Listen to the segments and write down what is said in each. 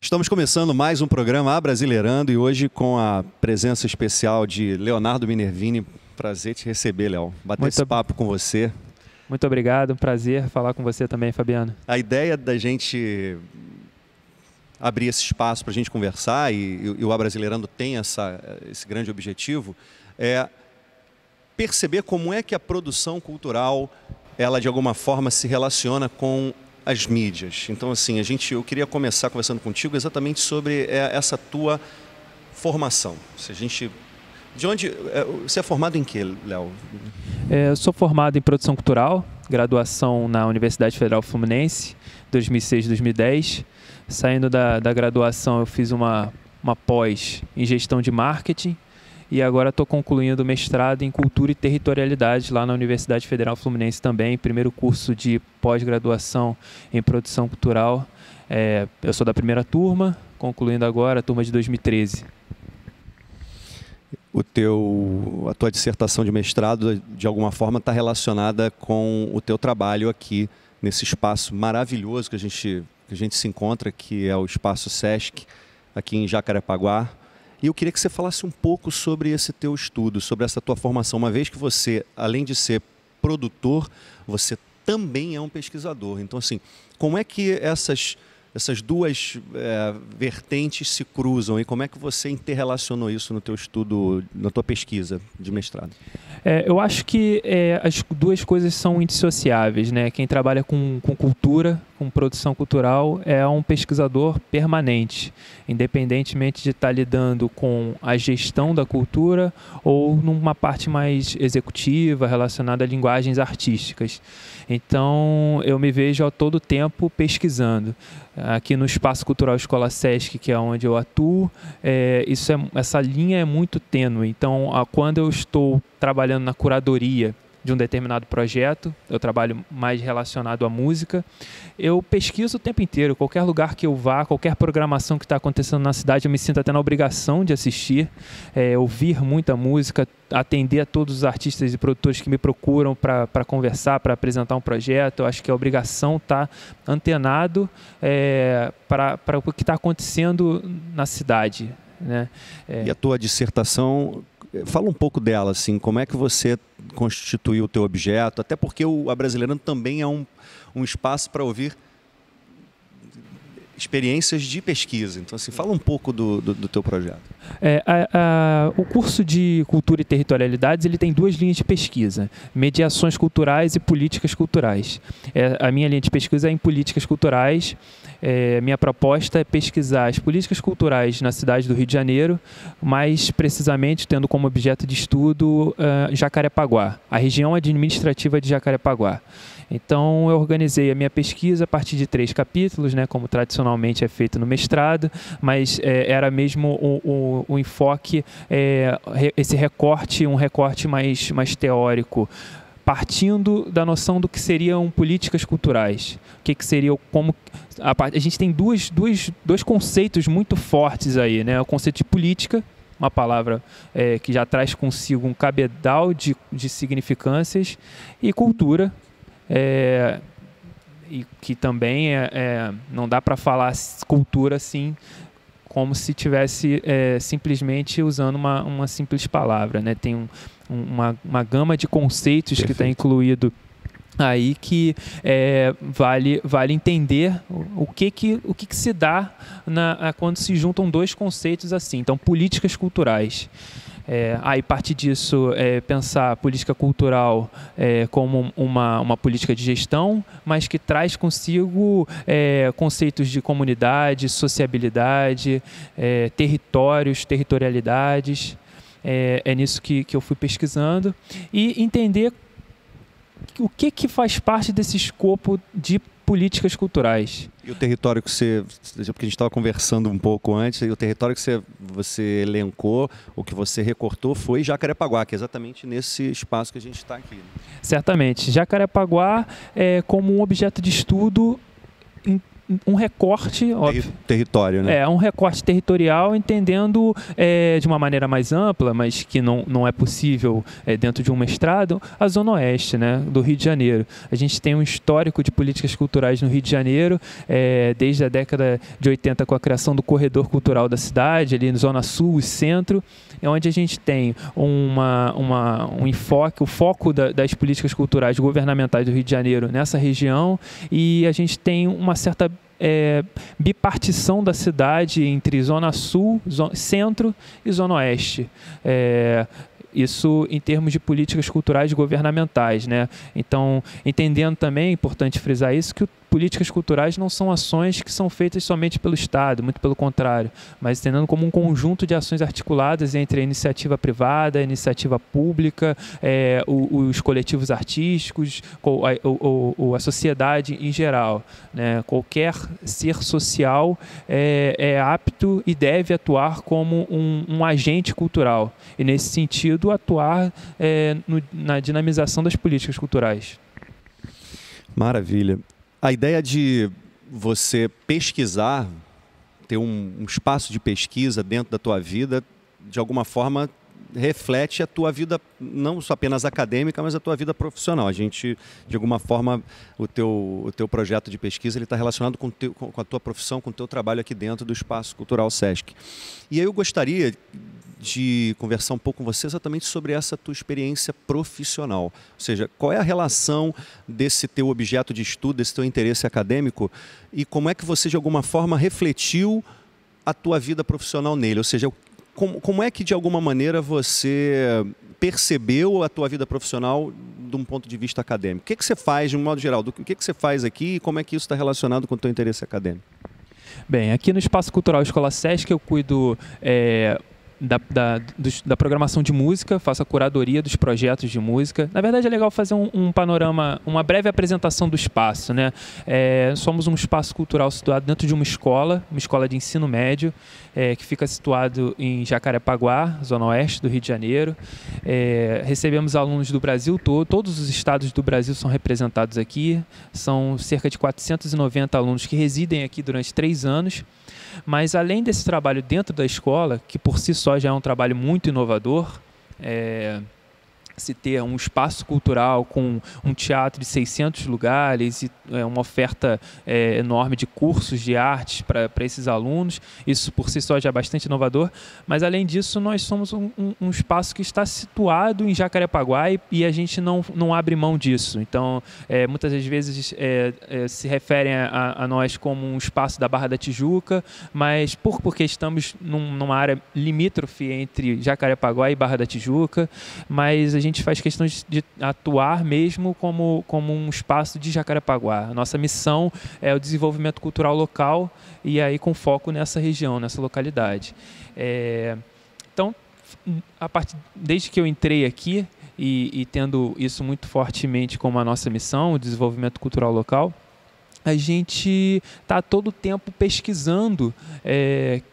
Estamos começando mais um programa Abrasileirando e hoje com a presença especial de Leonardo Minervini. Prazer te receber, Léo. Bater esse papo com você. Muito obrigado, prazer falar com você também, Fabiano. A ideia da gente abrir esse espaço para a gente conversar e o Abrasileirando tem esse grande objetivo é perceber como é que a produção cultural, ela de alguma forma se relaciona com as mídias. Então, assim, eu queria começar conversando contigo exatamente sobre essa tua formação. Você é formado em quê, Léo? Eu sou formado em produção cultural, graduação na Universidade Federal Fluminense, 2006-2010. Saindo da graduação, eu fiz uma pós em gestão de marketing e agora estou concluindo o mestrado em cultura e territorialidade lá na Universidade Federal Fluminense também, primeiro curso de pós-graduação em produção cultural. Eu sou da primeira turma, concluindo agora a turma de 2013. A tua dissertação de mestrado, de alguma forma, está relacionada com o teu trabalho aqui, nesse espaço maravilhoso que a gente se encontra, que é o Espaço Sesc, aqui em Jacarepaguá. E eu queria que você falasse um pouco sobre esse teu estudo, sobre essa tua formação, uma vez que você, além de ser produtor, você também é um pesquisador. Então, assim, como é que essas duas vertentes se cruzam e como é que você interrelacionou isso no teu estudo, na tua pesquisa de mestrado? Eu acho que as duas coisas são indissociáveis, né? Quem trabalha com cultura, com produção cultural, é um pesquisador permanente, independentemente de estar lidando com a gestão da cultura ou numa parte mais executiva, relacionada a linguagens artísticas. Então, eu me vejo a todo tempo pesquisando. Aqui no Espaço Cultural Escola Sesc, que é onde eu atuo, essa linha é muito tênue. Então, quando eu estou trabalhando na curadoria de um determinado projeto, eu trabalho mais relacionado à música, eu pesquiso o tempo inteiro, qualquer lugar que eu vá, qualquer programação que está acontecendo na cidade, eu me sinto até na obrigação de assistir, ouvir muita música, atender a todos os artistas e produtores que me procuram para conversar, para apresentar um projeto. Eu acho que a obrigação está antenado para o que está acontecendo na cidade, né? E a tua dissertação, fala um pouco dela, assim, como é que você constituiu o teu objeto, até porque o Abrasileirando também é um espaço para ouvir experiências de pesquisa. Então, assim, fala um pouco do teu projeto. O curso de Cultura e Territorialidades, ele tem duas linhas de pesquisa: mediações culturais e políticas culturais. A minha linha de pesquisa é em políticas culturais. Minha proposta é pesquisar as políticas culturais na cidade do Rio de Janeiro, mais precisamente tendo como objeto de estudo Jacarepaguá, a região administrativa de Jacarepaguá. Então, eu organizei a minha pesquisa a partir de 3 capítulos, né, como tradicionalmente é feito no mestrado, mas era mesmo o enfoque, um recorte mais teórico, partindo da noção do que seriam políticas culturais. O que seria, a gente tem dois conceitos muito fortes aí, né? O conceito de política, uma palavra que já traz consigo um cabedal de significâncias, e cultura, e que também não dá para falar cultura assim como se tivesse simplesmente usando uma simples palavra, né? Tem uma gama de conceitos que está incluído aí que vale entender o que se dá quando se juntam dois conceitos assim. Então, políticas culturais. Aí, partir disso, pensar a política cultural como uma política de gestão, mas que traz consigo conceitos de comunidade, sociabilidade, territórios, territorialidades. É nisso que eu fui pesquisando e entender o que faz parte desse escopo de políticas culturais. E o território que porque a gente estava conversando um pouco antes, e o território que você elencou, o que você recortou foi Jacarepaguá, que é exatamente nesse espaço que a gente está aqui, né? Certamente. Jacarepaguá como um objeto de estudo um recorte, óbvio. Território, né? Um recorte territorial, entendendo de uma maneira mais ampla, mas que não é possível dentro de um mestrado, a Zona Oeste, né, do Rio de Janeiro. A gente tem um histórico de políticas culturais no Rio de Janeiro, desde a década de 80, com a criação do corredor cultural da cidade, ali na Zona Sul e Centro, onde a gente tem um enfoque, o foco das políticas culturais governamentais do Rio de Janeiro nessa região, e a gente tem uma certa bipartição da cidade entre Zona Sul, Centro e Zona Oeste. Isso em termos de políticas culturais governamentais, né? Então, entendendo também, é importante frisar isso, que políticas culturais não são ações que são feitas somente pelo Estado, muito pelo contrário, mas entendendo como um conjunto de ações articuladas entre a iniciativa privada, a iniciativa pública, os coletivos artísticos, a sociedade em geral, né? Qualquer ser social é apto e deve atuar como um agente cultural e, nesse sentido, atuar na dinamização das políticas culturais. Maravilha. A ideia de você pesquisar, ter um espaço de pesquisa dentro da tua vida, de alguma forma reflete a tua vida, não só apenas acadêmica, mas a tua vida profissional. A gente, de alguma forma, o teu projeto de pesquisa está relacionado com a tua profissão, com o teu trabalho aqui dentro do Espaço Cultural Sesc. E aí eu gostaria de conversar um pouco com você exatamente sobre essa tua experiência profissional. Ou seja, qual é a relação desse teu objeto de estudo, desse teu interesse acadêmico, e como é que você, de alguma forma, refletiu a tua vida profissional nele? Ou seja, como é que, de alguma maneira, você percebeu a tua vida profissional de um ponto de vista acadêmico? O que você faz, de um modo geral? O que você faz aqui e como é que isso está relacionado com o teu interesse acadêmico? Bem, aqui no Espaço Cultural Escola Sesc eu cuido da programação de música, faço a curadoria dos projetos de música. Na verdade, é legal fazer um panorama, uma breve apresentação do espaço, né? Somos um espaço cultural situado dentro de uma escola de ensino médio, que fica situado em Jacarepaguá, zona oeste do Rio de Janeiro. Recebemos alunos do Brasil todo, todos os estados do Brasil são representados aqui. São cerca de 490 alunos que residem aqui durante 3 anos. Mas, além desse trabalho dentro da escola, que por si só já é um trabalho muito inovador, se ter um espaço cultural com um teatro de 600 lugares e uma oferta enorme de cursos de artes para esses alunos, isso por si só já é bastante inovador, mas além disso nós somos um espaço que está situado em Jacarepaguá e a gente não abre mão disso. Então, muitas das vezes se referem a nós como um espaço da Barra da Tijuca, mas porque estamos numa área limítrofe entre Jacarepaguá e Barra da Tijuca, mas a gente faz questão de atuar mesmo como um espaço de Jacarepaguá. A nossa missão é o desenvolvimento cultural local e aí com foco nessa região, nessa localidade. Então, desde que eu entrei aqui e tendo isso muito fortemente como a nossa missão, o desenvolvimento cultural local, a gente está todo o tempo pesquisando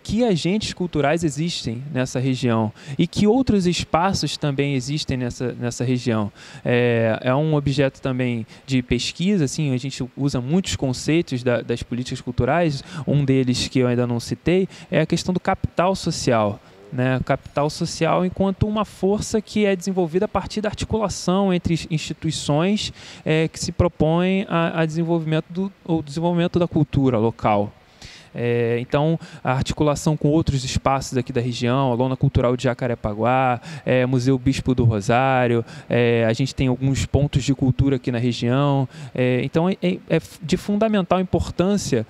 que agentes culturais existem nessa região e que outros espaços também existem nessa região. É um objeto também de pesquisa, assim, a gente usa muitos conceitos das políticas culturais, um deles que eu ainda não citei é a questão do capital social. Né, capital social enquanto uma força que é desenvolvida a partir da articulação entre instituições que se propõem a desenvolvimento da cultura local. Então, a articulação com outros espaços aqui da região, a Lona Cultural de Jacarepaguá, Museu Bispo do Rosário, a gente tem alguns pontos de cultura aqui na região. Então, é de fundamental importância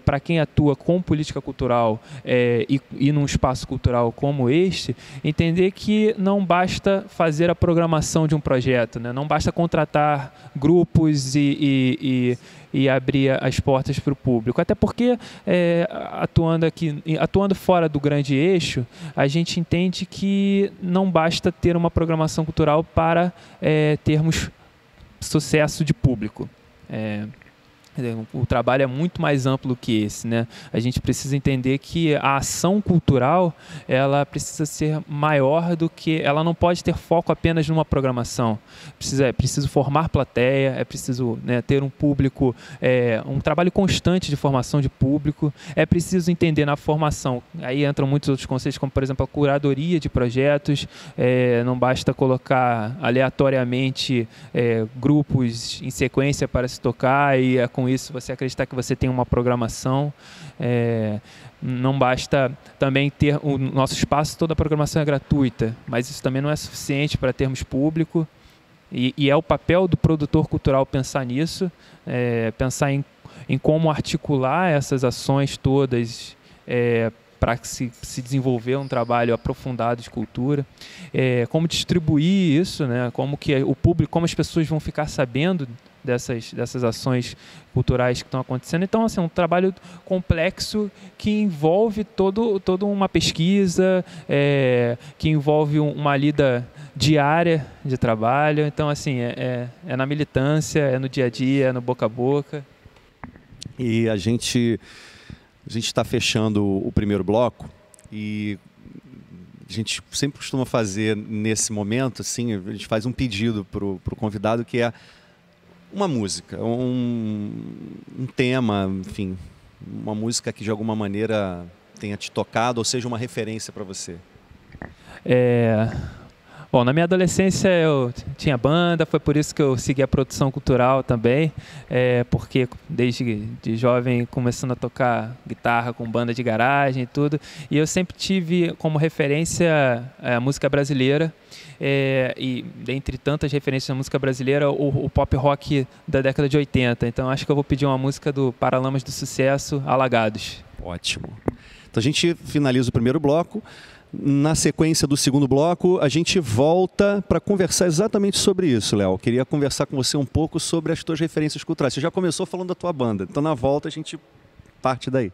para quem atua com política cultural e num espaço cultural como este, entender que não basta fazer a programação de um projeto, né? Não basta contratar grupos e abrir as portas para o público. Até porque, atuando fora do grande eixo, a gente entende que não basta ter uma programação cultural para termos sucesso de público. O trabalho é muito mais amplo que esse, né? A gente precisa entender que a ação cultural, ela precisa ser maior do que... Ela não pode ter foco apenas numa programação. É preciso formar plateia, é preciso, né, ter um público, um trabalho constante de formação de público. É preciso entender na formação. Aí entram muitos outros conceitos, como, por exemplo, a curadoria de projetos. Não basta colocar aleatoriamente grupos em sequência para se tocar e com isso você acreditar que você tem uma programação. Não basta também ter o nosso espaço, toda a programação é gratuita, mas isso também não é suficiente para termos público, e é o papel do produtor cultural pensar nisso, pensar em como articular essas ações todas para se desenvolver um trabalho aprofundado de cultura, como distribuir isso, né? Como que o público, como as pessoas vão ficar sabendo dessas ações culturais que estão acontecendo. Então, assim, é um trabalho complexo que envolve toda uma pesquisa, que envolve uma lida diária de trabalho. Então, assim, é na militância, é no dia a dia, é no boca a boca. E a gente está fechando o primeiro bloco e a gente sempre costuma fazer nesse momento, assim, a gente faz um pedido para o convidado, que é uma música, um tema, enfim, uma música que de alguma maneira tenha te tocado ou seja uma referência para você. Bom, na minha adolescência eu tinha banda, foi por isso que eu segui a produção cultural também, porque desde de jovem começando a tocar guitarra com banda de garagem e tudo, e eu sempre tive como referência a música brasileira, e dentre tantas referências da música brasileira, o pop rock da década de 80, então acho que eu vou pedir uma música do Paralamas do Sucesso, Alagados. Ótimo. Então a gente finaliza o primeiro bloco. Na sequência do segundo bloco, a gente volta para conversar exatamente sobre isso, Léo. Queria conversar com você um pouco sobre as tuas referências culturais. Você já começou falando da tua banda, então na volta a gente parte daí.